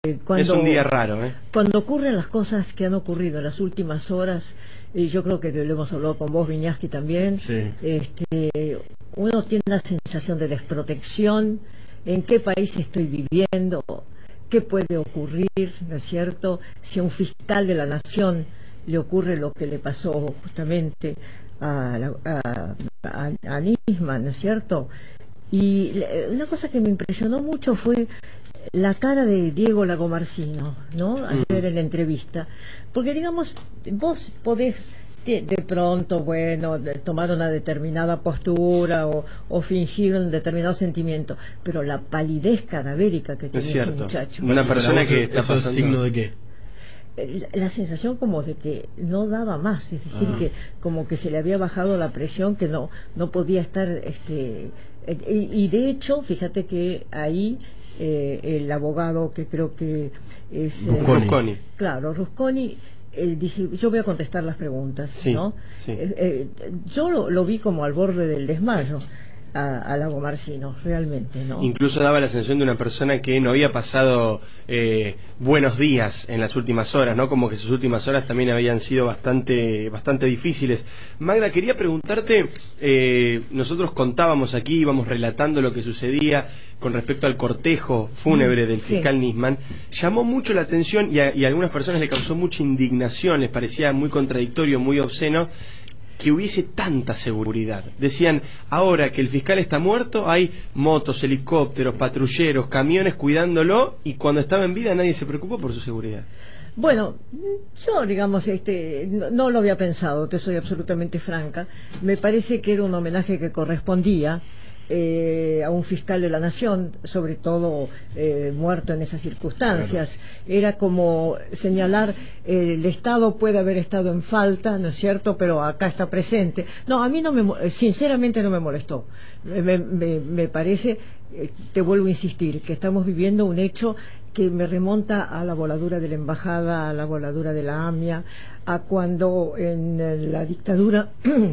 Es un día raro, Cuando ocurren las cosas que han ocurrido en las últimas horas, y yo creo que lo hemos hablado con vos, Viñaski, también, sí. Uno tiene una sensación de desprotección, en qué país estoy viviendo, qué puede ocurrir, ¿no es cierto? Si a un fiscal de la nación le ocurre lo que le pasó justamente a Nisman, ¿no es cierto? Y una cosa que me impresionó mucho fue la cara de Diego Lagomarsino, ¿no? Ayer en la entrevista. Porque, digamos, vos podés de pronto, bueno, tomar una determinada postura o fingir un determinado sentimiento, pero la palidez cadavérica que tiene ese muchacho. Una persona que está pasando... ¿Eso es signo de qué? La sensación como de que no daba más, es decir, que como que se le había bajado la presión, que no podía estar, y de hecho, fíjate que ahí el abogado, que creo que es Rusconi. Claro, Rusconi dice, yo voy a contestar las preguntas, sí, ¿no? Sí. Yo lo vi como al borde del desmayo a Lagomarsino, realmente, ¿no? Incluso daba la sensación de una persona que no había pasado buenos días en las últimas horas, ¿no? Como que sus últimas horas también habían sido bastante difíciles. Magda, quería preguntarte, nosotros contábamos aquí, íbamos relatando lo que sucedía con respecto al cortejo fúnebre del fiscal Nisman. Llamó mucho la atención y a algunas personas le causó mucha indignación, les parecía muy contradictorio, muy obsceno que hubiese tanta seguridad. Decían, ahora que el fiscal está muerto, hay motos, helicópteros, patrulleros, camiones cuidándolo, y cuando estaba en vida nadie se preocupó por su seguridad. Bueno, yo, digamos, no lo había pensado, te soy absolutamente franca. Me parece que era un homenaje que correspondía a un fiscal de la nación, sobre todo muerto en esas circunstancias. Claro. Era como señalar, el Estado puede haber estado en falta, ¿no es cierto?, pero acá está presente. No, a mí sinceramente no me molestó. Me parece, te vuelvo a insistir, que estamos viviendo un hecho que me remonta a la voladura de la embajada, a la voladura de la AMIA, a cuando en la dictadura,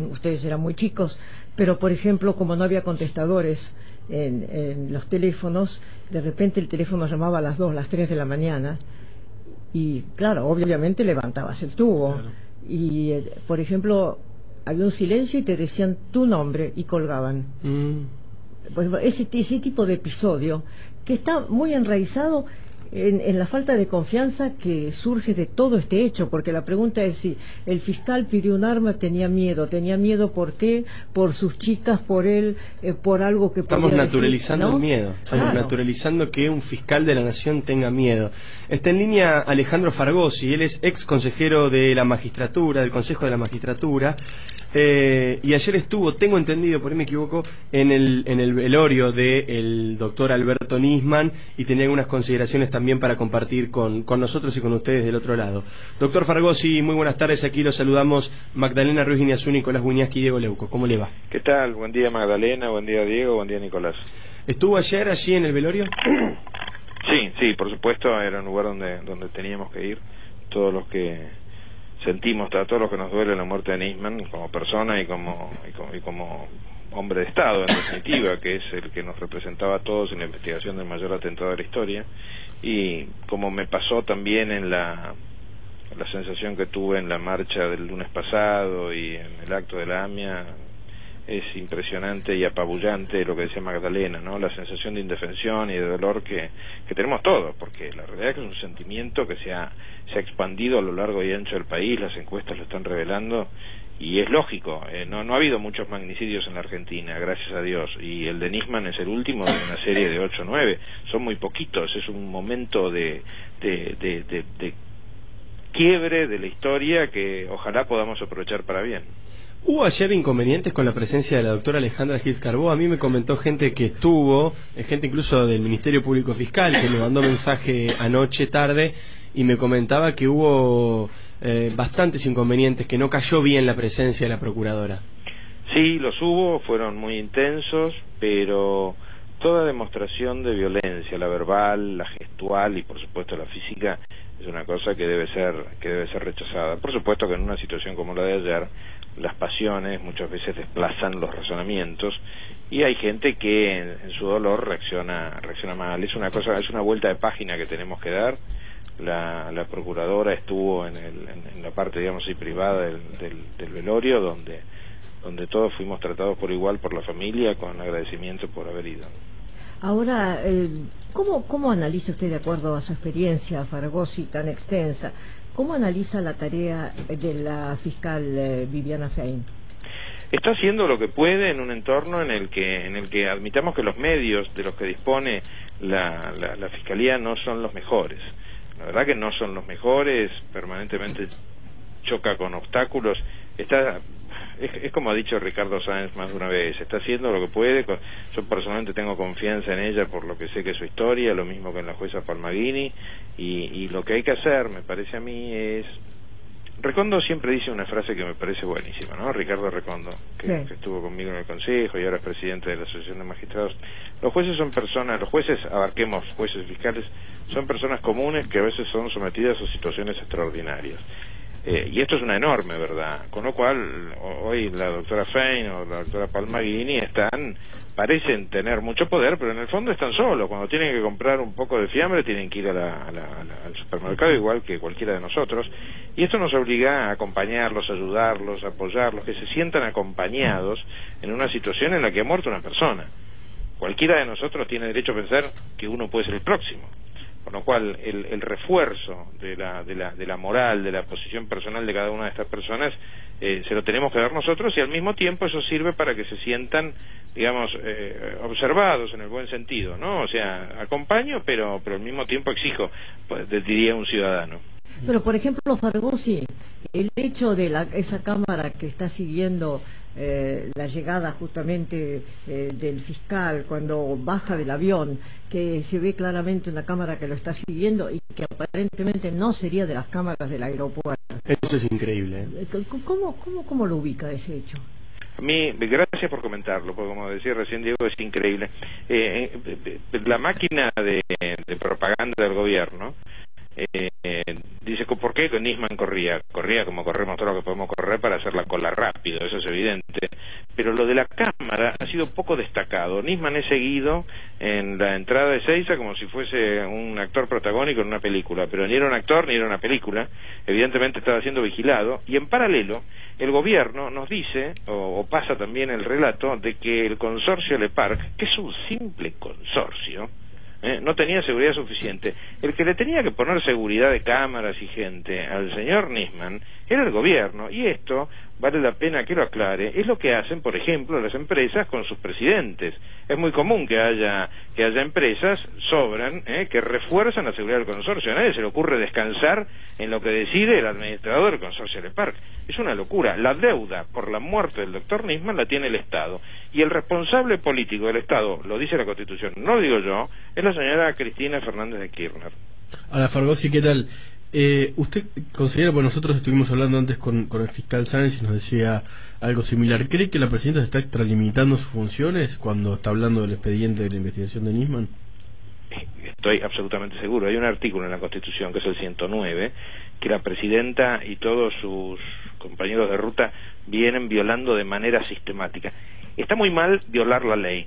ustedes eran muy chicos, pero por ejemplo, como no había contestadores en los teléfonos, de repente el teléfono llamaba a las 2, las 3 de la mañana, y claro, obviamente levantabas el tubo, claro. Y por ejemplo, había un silencio y te decían tu nombre y colgaban. Pues ese tipo de episodio que está muy enraizado en la falta de confianza que surge de todo este hecho, porque la pregunta es si el fiscal pidió un arma, tenía miedo ¿por qué? Por sus chicas, por él, por algo que estamos naturalizando decir, ¿no? el miedo, estamos naturalizando que un fiscal de la nación tenga miedo. Está en línea Alejandro Fargosi, él es ex consejero de la magistratura, del Consejo de la Magistratura, y ayer estuvo, tengo entendido, por ahí me equivoco, en el velorio del doctor Alberto Nisman, y tenía algunas consideraciones también para compartir con nosotros y con ustedes del otro lado. Doctor Fargosi, muy buenas tardes, aquí los saludamos Magdalena Ruiz Guiñazú, Nicolás Wiñaski y Diego Leuco. ¿Cómo le va? ¿Qué tal? Buen día, Magdalena, buen día, Diego, buen día, Nicolás. ¿Estuvo ayer allí en el velorio? Sí, por supuesto, era un lugar donde teníamos que ir, todos los que sentimos, a todos los que nos duele la muerte de Nisman como persona y como hombre de Estado, en definitiva, que es el que nos representaba a todos en la investigación del mayor atentado de la historia, y como me pasó también en la sensación que tuve en la marcha del lunes pasado y en el acto de la AMIA, es impresionante y apabullante lo que decía Magdalena, ¿no? La sensación de indefensión y de dolor que tenemos todos, porque la realidad es que es un sentimiento que se ha expandido a lo largo y ancho del país, las encuestas lo están revelando, y es lógico, no ha habido muchos magnicidios en la Argentina, gracias a Dios, y el de Nisman es el último de una serie de 8 o 9, son muy poquitos, es un momento de quiebre de la historia que ojalá podamos aprovechar para bien. Hubo ayer inconvenientes con la presencia de la doctora Alejandra Gils Carbó. A mí me comentó gente que estuvo, gente incluso del Ministerio Público Fiscal, que me mandó mensaje anoche tarde y me comentaba que hubo bastantes inconvenientes, que no cayó bien la presencia de la procuradora. Sí, los hubo, fueron muy intensos, pero toda demostración de violencia, la verbal, la gestual y por supuesto la física, es una cosa que debe ser rechazada. Por supuesto que en una situación como la de ayer las pasiones muchas veces desplazan los razonamientos, y hay gente que en su dolor reacciona mal. Es una vuelta de página que tenemos que dar. La procuradora estuvo en la parte, digamos así, privada del velorio, donde todos fuimos tratados por igual por la familia, con agradecimiento por haber ido. Ahora, ¿cómo analiza usted, de acuerdo a su experiencia, Faragosi, tan extensa, cómo analiza la tarea de la fiscal Viviana Fein? Está haciendo lo que puede en un entorno en el que admitamos que los medios de los que dispone la Fiscalía no son los mejores. La verdad que no son los mejores, permanentemente choca con obstáculos. Es como ha dicho Ricardo Sáenz más de una vez, está haciendo lo que puede. Yo personalmente tengo confianza en ella por lo que sé que es su historia, lo mismo que en la jueza Palmaghini, y lo que hay que hacer, me parece a mí, es... Recondo siempre dice una frase que me parece buenísima, ¿no? Ricardo Recondo, que estuvo conmigo en el Consejo y ahora es presidente de la Asociación de Magistrados. Los jueces son personas, los jueces, abarquemos jueces fiscales, son personas comunes que a veces son sometidas a situaciones extraordinarias. Y esto es una enorme verdad, con lo cual hoy la doctora Fein o la doctora Palmaghini parecen tener mucho poder, pero en el fondo están solos. Cuando tienen que comprar un poco de fiambre tienen que ir al supermercado igual que cualquiera de nosotros, y esto nos obliga a acompañarlos, a ayudarlos, a apoyarlos, que se sientan acompañados en una situación en la que ha muerto una persona. Cualquiera de nosotros tiene derecho a pensar que uno puede ser el próximo. Con lo cual, el refuerzo de la moral, de la posición personal de cada una de estas personas, se lo tenemos que dar nosotros, y al mismo tiempo eso sirve para que se sientan, digamos, observados en el buen sentido, ¿no? O sea, acompaño, pero al mismo tiempo exijo, pues, diría un ciudadano. Pero, por ejemplo, Faragosi, el hecho de esa cámara que está siguiendo la llegada justamente del fiscal cuando baja del avión, que se ve claramente una cámara que lo está siguiendo y que aparentemente no sería de las cámaras del aeropuerto. Eso es increíble. ¿Cómo lo ubica ese hecho? A mí, gracias por comentarlo, porque como decía recién Diego, es increíble. La máquina de propaganda del gobierno dice, ¿por qué Nisman corría como corremos todo lo que podemos correr para hacer la cola rápido? Eso es evidente, pero lo de la cámara ha sido poco destacado. Nisman es seguido en la entrada de Ezeiza como si fuese un actor protagónico en una película, pero ni era un actor ni era una película, evidentemente estaba siendo vigilado, y en paralelo el gobierno nos dice, o pasa también el relato, de que el consorcio Le Parc, que es un simple consorcio, no tenía seguridad suficiente. El que le tenía que poner seguridad de cámaras y gente al señor Nisman era el gobierno, y esto, vale la pena que lo aclare, es lo que hacen, por ejemplo, las empresas con sus presidentes. Es muy común que haya empresas, sobran, que refuerzan la seguridad del consorcio. A nadie se le ocurre descansar en lo que decide el administrador del consorcio Le Parc. Es una locura. La deuda por la muerte del doctor Nisman la tiene el Estado, y el responsable político del Estado, lo dice la Constitución, no lo digo yo, es la señora Cristina Fernández de Kirchner. Ahora, Faragosi, ¿qué tal? Usted considera, pues nosotros estuvimos hablando antes con el fiscal Sáenz y nos decía algo similar. ¿Cree que la presidenta está extralimitando sus funciones cuando está hablando del expediente de la investigación de Nisman? Estoy absolutamente seguro. Hay un artículo en la Constitución, que es el 109, que la presidenta y todos sus compañeros de ruta vienen violando de manera sistemática. Está muy mal violar la ley.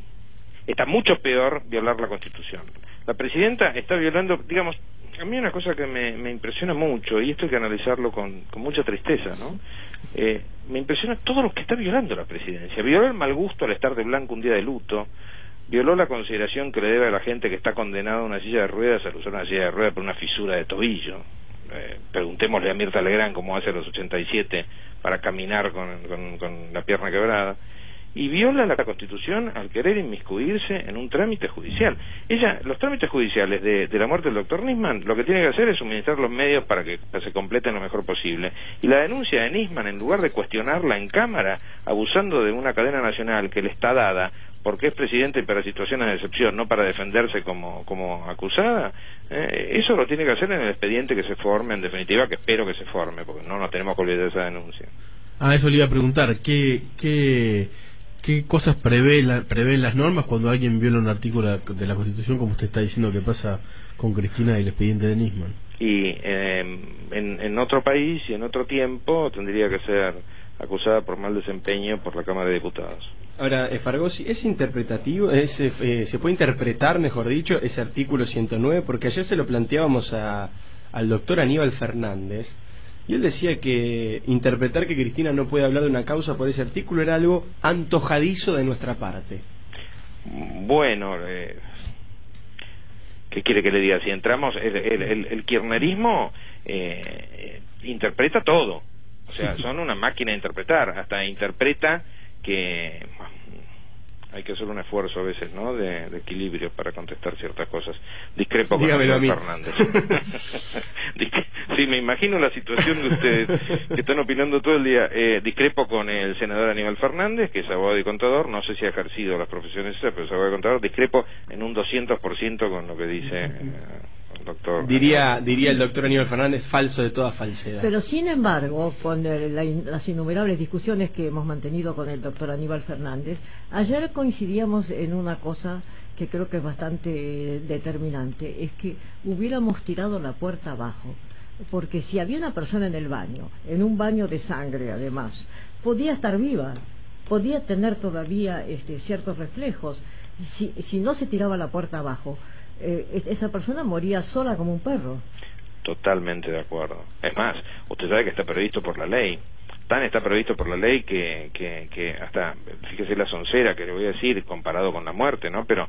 Está mucho peor violar la Constitución. La presidenta está violando, digamos, a mí una cosa que me impresiona mucho, y esto hay que analizarlo con mucha tristeza, ¿no? Me impresiona todo lo que está violando la presidencia. Violó el mal gusto al estar de blanco un día de luto, violó la consideración que le debe a la gente que está condenada a una silla de ruedas al usar una silla de ruedas por una fisura de tobillo. Preguntémosle a Mirta Legrand cómo hace a los 87 para caminar con la pierna quebrada. Y viola la Constitución al querer inmiscuirse en un trámite judicial. Los trámites judiciales de la muerte del doctor Nisman, lo que tiene que hacer es suministrar los medios para que se completen lo mejor posible. Y la denuncia de Nisman, en lugar de cuestionarla en cámara, abusando de una cadena nacional que le está dada porque es presidente para situaciones de excepción, no para defenderse como acusada, eso lo tiene que hacer en el expediente que se forme, en definitiva, que espero que se forme, porque no nos tenemos que olvidar de esa denuncia. Eso le iba a preguntar, ¿qué cosas prevén las normas cuando alguien viola un artículo de la Constitución, como usted está diciendo que pasa con Cristina y el expediente de Nisman? Y en otro país y en otro tiempo tendría que ser acusada por mal desempeño por la Cámara de Diputados. Ahora, Fargosi, ¿es interpretativo? ¿Se puede interpretar, mejor dicho, ese artículo 109? Porque ayer se lo planteábamos al doctor Aníbal Fernández, y él decía que interpretar que Cristina no puede hablar de una causa por ese artículo era algo antojadizo de nuestra parte. Bueno, ¿qué quiere que le diga? Si entramos, el kirchnerismo interpreta todo. O sea, son una máquina de interpretar. Hasta interpreta que hay que hacer un esfuerzo a veces, ¿no?, de equilibrio para contestar ciertas cosas. Discrepo con Aníbal Fernández. Sí, me imagino la situación de ustedes que están opinando todo el día. Discrepo con el senador Aníbal Fernández, que es abogado y contador. No sé si ha ejercido las profesiones esas, pero es abogado y contador. Discrepo en un 200% con lo que dice el doctor. Diría el doctor Aníbal Fernández, falso de toda falsedad. Pero sin embargo, con las innumerables discusiones que hemos mantenido con el doctor Aníbal Fernández, ayer coincidíamos en una cosa que creo que es bastante determinante, es que hubiéramos tirado la puerta abajo. Porque si había una persona en el baño, en un baño de sangre además, podía estar viva, podía tener todavía ciertos reflejos. Si no se tiraba la puerta abajo, esa persona moría sola como un perro. Totalmente de acuerdo. Es más, usted sabe que está previsto por la ley. Tan está previsto por la ley que hasta, fíjese la soncera que le voy a decir comparado con la muerte, ¿no? Pero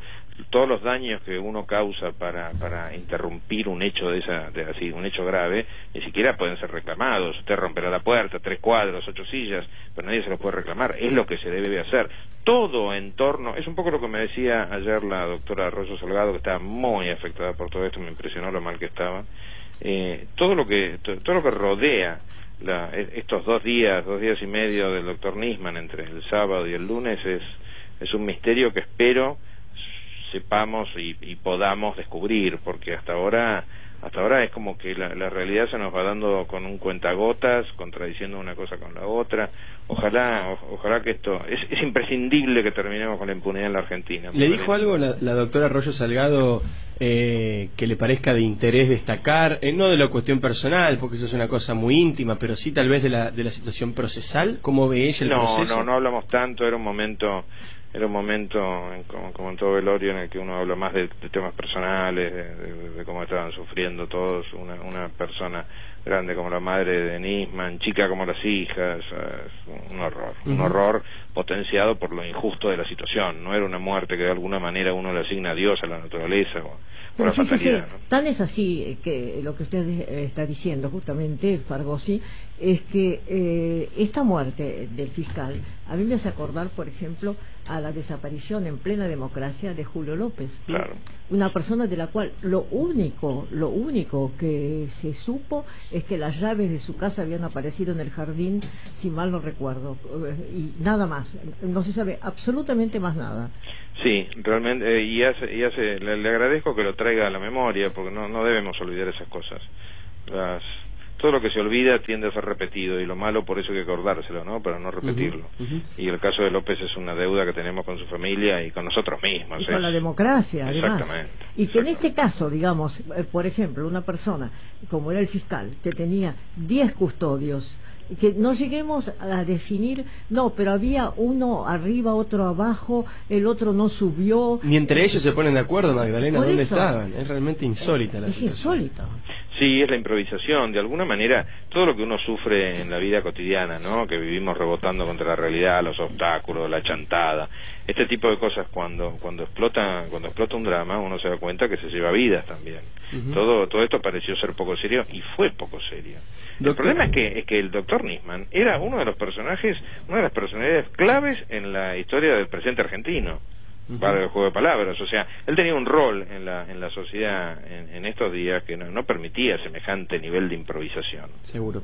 todos los daños que uno causa para interrumpir un hecho así, un hecho grave, ni siquiera pueden ser reclamados. Usted romperá la puerta, 3 cuadros, 8 sillas, pero nadie se lo puede reclamar. Es lo que se debe de hacer. Todo en torno, es un poco lo que me decía ayer la doctora Arroyo Salgado, que estaba muy afectada por todo esto, me impresionó lo mal que estaba. Todo lo que rodea estos 2 días y medio del doctor Nisman entre el sábado y el lunes es un misterio que espero sepamos y podamos descubrir, porque hasta ahora es como que la realidad se nos va dando con un cuentagotas, contradiciendo una cosa con la otra. Ojalá que esto es imprescindible que terminemos con la impunidad en la Argentina. ¿Le dijo algo la doctora Arroyo Salgado que le parezca de interés destacar, no de la cuestión personal, porque eso es una cosa muy íntima, pero sí tal vez de la situación procesal? ¿Cómo ve ella el proceso? No hablamos tanto. Era un momento como en todo velorio en el que uno habla más de temas personales, de cómo estaban sufriendo todos. Una persona grande como la madre de Nisman, chica como las hijas, un horror potenciado por lo injusto de la situación. No era una muerte que de alguna manera uno le asigna a Dios, a la naturaleza o por la fatalidad, ¿no? Tan es así que lo que usted está diciendo justamente, Fargosi, es que esta muerte del fiscal a mí me hace acordar, por ejemplo, a la desaparición en plena democracia de Julio López. Claro. Una persona de la cual lo único que se supo es que las llaves de su casa habían aparecido en el jardín, si mal no recuerdo, y nada más. No se sabe absolutamente más nada. Sí, realmente, le agradezco que lo traiga a la memoria, porque no debemos olvidar esas cosas. Todo lo que se olvida tiende a ser repetido, y lo malo por eso hay que acordárselo, ¿no?, para no repetirlo. Y el caso de López es una deuda que tenemos con su familia y con nosotros mismos. Y con la democracia, además. Exactamente. Y que en este caso, digamos, por ejemplo, una persona como era el fiscal, que tenía 10 custodios, que no lleguemos a definir, pero había uno arriba, otro abajo, el otro no subió. Ni entre ellos se ponen de acuerdo, Magdalena, Por ¿dónde eso, estaban? Es realmente insólita la situación. Es insólito. Sí, es la improvisación. De alguna manera, todo lo que uno sufre en la vida cotidiana, ¿no?, que vivimos rebotando contra la realidad, los obstáculos, la chantada, este tipo de cosas, cuando explota un drama, uno se da cuenta que se lleva vidas también. Todo esto pareció ser poco serio, y fue poco serio. El problema es que el doctor Nisman era una de las personalidades claves en la historia del presente argentino. Para el juego de palabras, o sea, él tenía un rol en la sociedad en estos días que no permitía semejante nivel de improvisación. Seguro.